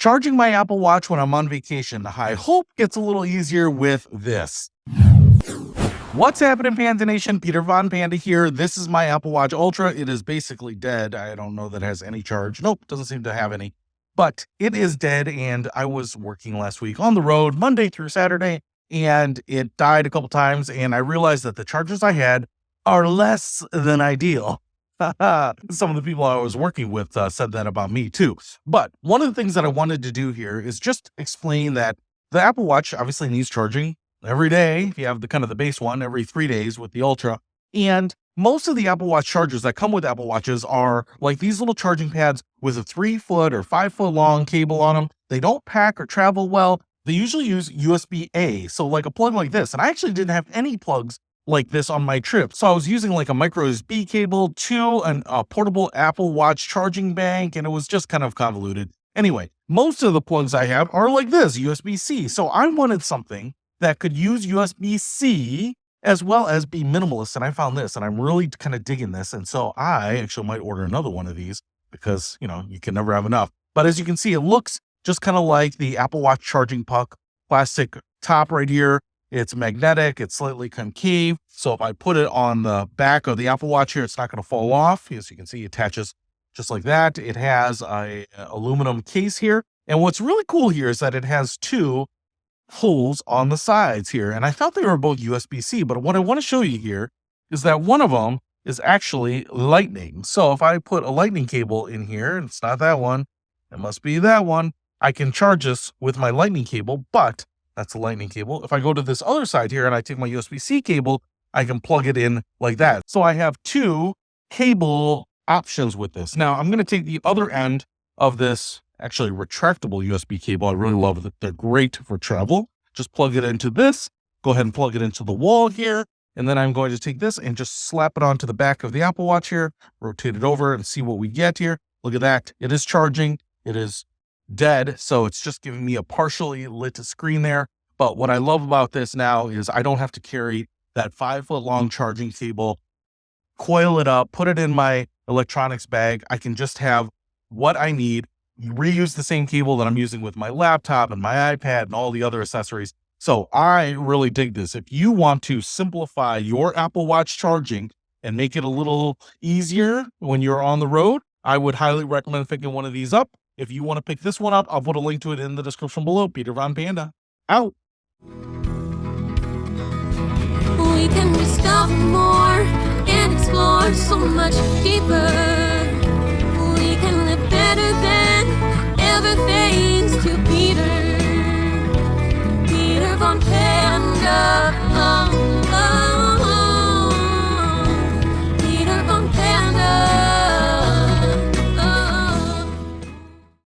Charging my Apple Watch when I'm on vacation, I hope gets a little easier with this. What's happening, Panda Nation? Peter Von Panda here. This is my Apple Watch Ultra. It is basically dead. I don't know that it has any charge. Nope, doesn't seem to have any. But it is dead, and I was working last week on the road, Monday through Saturday, and it died a couple times, and I realized that the chargers I had are less than ideal. Some of the people I was working with said that about me too. But one of the things that I wanted to do here is just explain that the Apple Watch obviously needs charging every day. If you have the kind of the base one, every 3 days with the Ultra. And most of the Apple Watch chargers that come with Apple Watches are like these little charging pads with a 3-foot or 5-foot long cable on them. They don't pack or travel well. They usually use USB-A, so like a plug like this. And I actually didn't have any plugs like this on my trip. So I was using like a micro USB cable to a portable Apple Watch charging bank, and it was just kind of convoluted. Anyway, most of the plugs I have are like this, USB-C. So I wanted something that could use USB-C as well as be minimalist. And I found this, and I'm really kind of digging this. And so I actually might order another one of these because, you know, you can never have enough. But as you can see, it looks just kind of like the Apple Watch charging puck, plastic top right here. It's magnetic, it's slightly concave. So if I put it on the back of the Apple Watch here, it's not going to fall off. As you can see, it attaches just like that. It has a aluminum case here. And what's really cool here is that it has 2 holes on the sides here. And I thought they were both USB-C, but what I want to show you here is that one of them is actually lightning. So if I put a lightning cable in here, and it's not that one, it must be that one, I can charge this with my lightning cable, but that's a lightning cable. If I go to this other side here and I take my USB-C cable, I can plug it in like that. So I have 2 cable options with this. Now I'm going to take the other end of this actually retractable USB cable. I really love it. They're great for travel. Just plug it into this, go ahead and plug it into the wall here. And then I'm going to take this and just slap it onto the back of the Apple Watch here, rotate it over and see what we get here. Look at that. It is charging. It is dead, so it's just giving me a partially lit screen there. But what I love about this now is I don't have to carry that 5-foot long charging cable, coil it up, put it in my electronics bag. I can just have what I need, reuse the same cable that I'm using with my laptop and my iPad and all the other accessories. So I really dig this. If you want to simplify your Apple Watch charging and make it a little easier when you're on the road, I would highly recommend picking one of these up. If you want to pick this one up, I'll put a link to it in the description below. Peter Von Panda, out. We can discover more and explore so much deeper. We can live better than ever, thanks to Peter Von Panda.